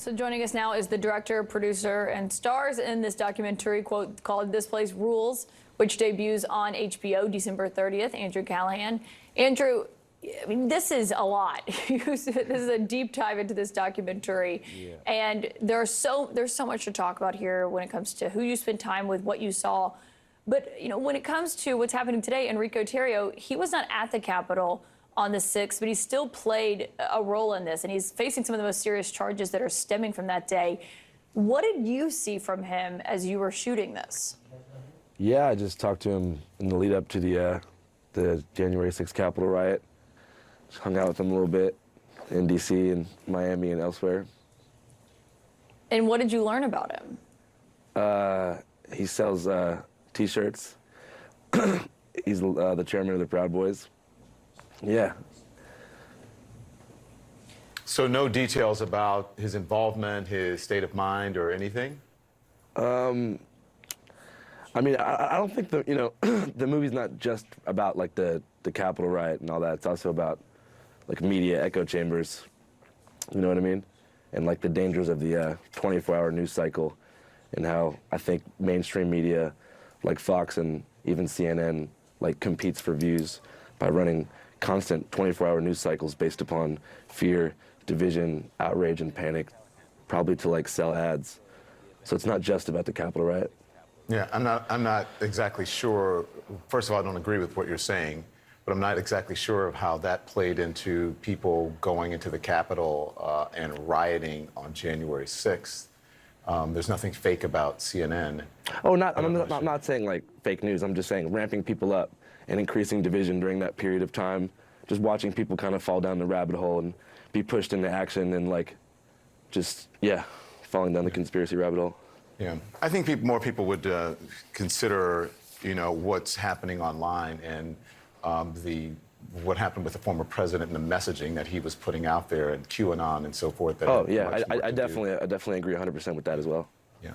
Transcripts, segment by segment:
So joining us now is the director, producer, and stars in this documentary called This Place Rules, which debuts on HBO December 30th, Andrew Callaghan. Andrew, I mean, this is a lot. This is a deep dive into this documentary. Yeah. And there's so much to talk about here when it comes to who you spent time with, what you saw. But, you know, when it comes to what's happening today, Enrico Tarrio, he was not at the Capitol on the 6th, but he still played a role in this, and he's facing some of the most serious charges that are stemming from that day. What did you see from him as you were shooting this? Yeah, I just talked to him in the lead up to the January 6th Capitol riot. Just hung out with him a little bit in D.C. and Miami and elsewhere. And what did you learn about him? He sells T-shirts. He's the chairman of the Proud Boys. Yeah. So no details about his involvement, his state of mind, or anything? I mean, I don't think the movie's not just about like the Capitol riot and all that. It's also about like media echo chambers. You know what I mean? And like the dangers of the 24-hour news cycle, and how I think mainstream media, like Fox and even CNN, like competes for views by running constant 24-hour news cycles based upon fear, division, outrage, and panic, probably to like sell ads. So it's not just about the Capitol riot. Yeah, I'm not exactly sure. First of all, I don't agree with what you're saying, but I'm not exactly sure of how that played into people going into the Capitol and rioting on January 6th. There's nothing fake about CNN. Oh, I'm not saying like fake news. I'm just saying ramping people up and increasing division during that period of time. Just watching people kind of fall down the rabbit hole and be pushed into action and like just, yeah, falling down the conspiracy rabbit hole. Yeah, I think more people would consider, you know, what's happening online and what happened with the former president and the messaging that he was putting out there and QAnon and so forth. Oh yeah, I definitely agree 100% with that as well. Yeah.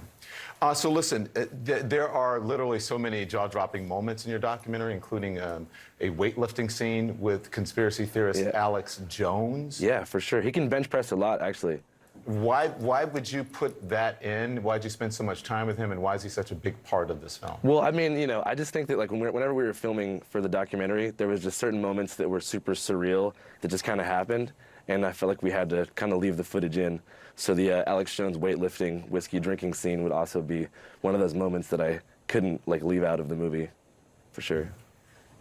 So listen, there are literally so many jaw-dropping moments in your documentary, including a weightlifting scene with conspiracy theorist Alex Jones. Yeah, for sure. He can bench press a lot, actually. Why would you put that in? Why'd you spend so much time with him, and why is he such a big part of this film? Well, I mean, you know, I just think that like whenever we were filming for the documentary, there was just certain moments that were super surreal that just kind of happened, and I felt like we had to kind of leave the footage in. So the Alex Jones weightlifting, whiskey drinking scene would also be one of those moments that I couldn't like leave out of the movie, for sure.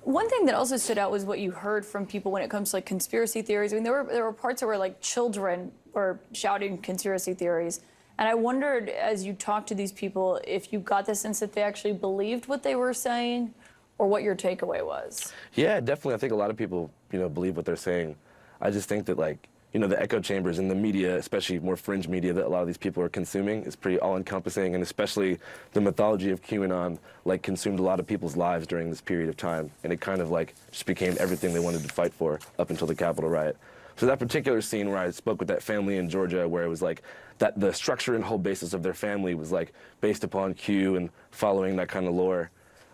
One thing that also stood out was what you heard from people when it comes to like conspiracy theories. I mean, there were parts where like children were shouting conspiracy theories, and I wondered as you talked to these people if you got the sense that they actually believed what they were saying, or what your takeaway was. Yeah, definitely. I think a lot of people, you know, believe what they're saying. I just think that like, you know, the echo chambers in the media, especially more fringe media that a lot of these people are consuming, is pretty all-encompassing, and especially the mythology of QAnon, like, consumed a lot of people's lives during this period of time, and it kind of, like, just became everything they wanted to fight for up until the Capitol riot. So that particular scene where I spoke with that family in Georgia, where it was, like, that the structure and whole basis of their family was, like, based upon Q and following that kind of lore,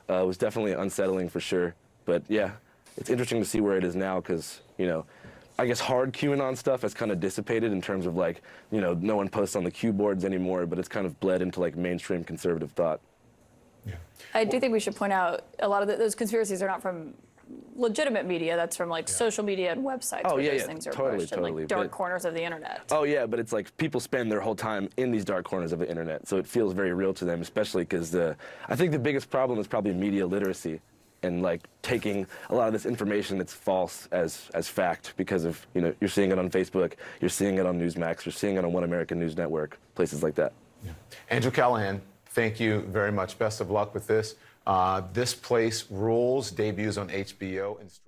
was definitely unsettling for sure. But, yeah, it's interesting to see where it is now, because, you know, I guess hard QAnon stuff has kind of dissipated in terms of like, you know, no one posts on the Q boards anymore, but it's kind of bled into like mainstream conservative thought. Yeah. I do think we should point out a lot of those conspiracies are not from legitimate media. That's from like social media and websites where those things are pushed in like dark corners of the internet. Oh yeah, but it's like people spend their whole time in these dark corners of the internet, so it feels very real to them, especially because I think the biggest problem is probably media literacy. And like taking a lot of this information that's false as fact, because of, you know, you're seeing it on Facebook, you're seeing it on Newsmax, you're seeing it on One American News Network, places like that. Yeah. Andrew Callaghan, thank you very much. Best of luck with this. This Place Rules debuts on HBO.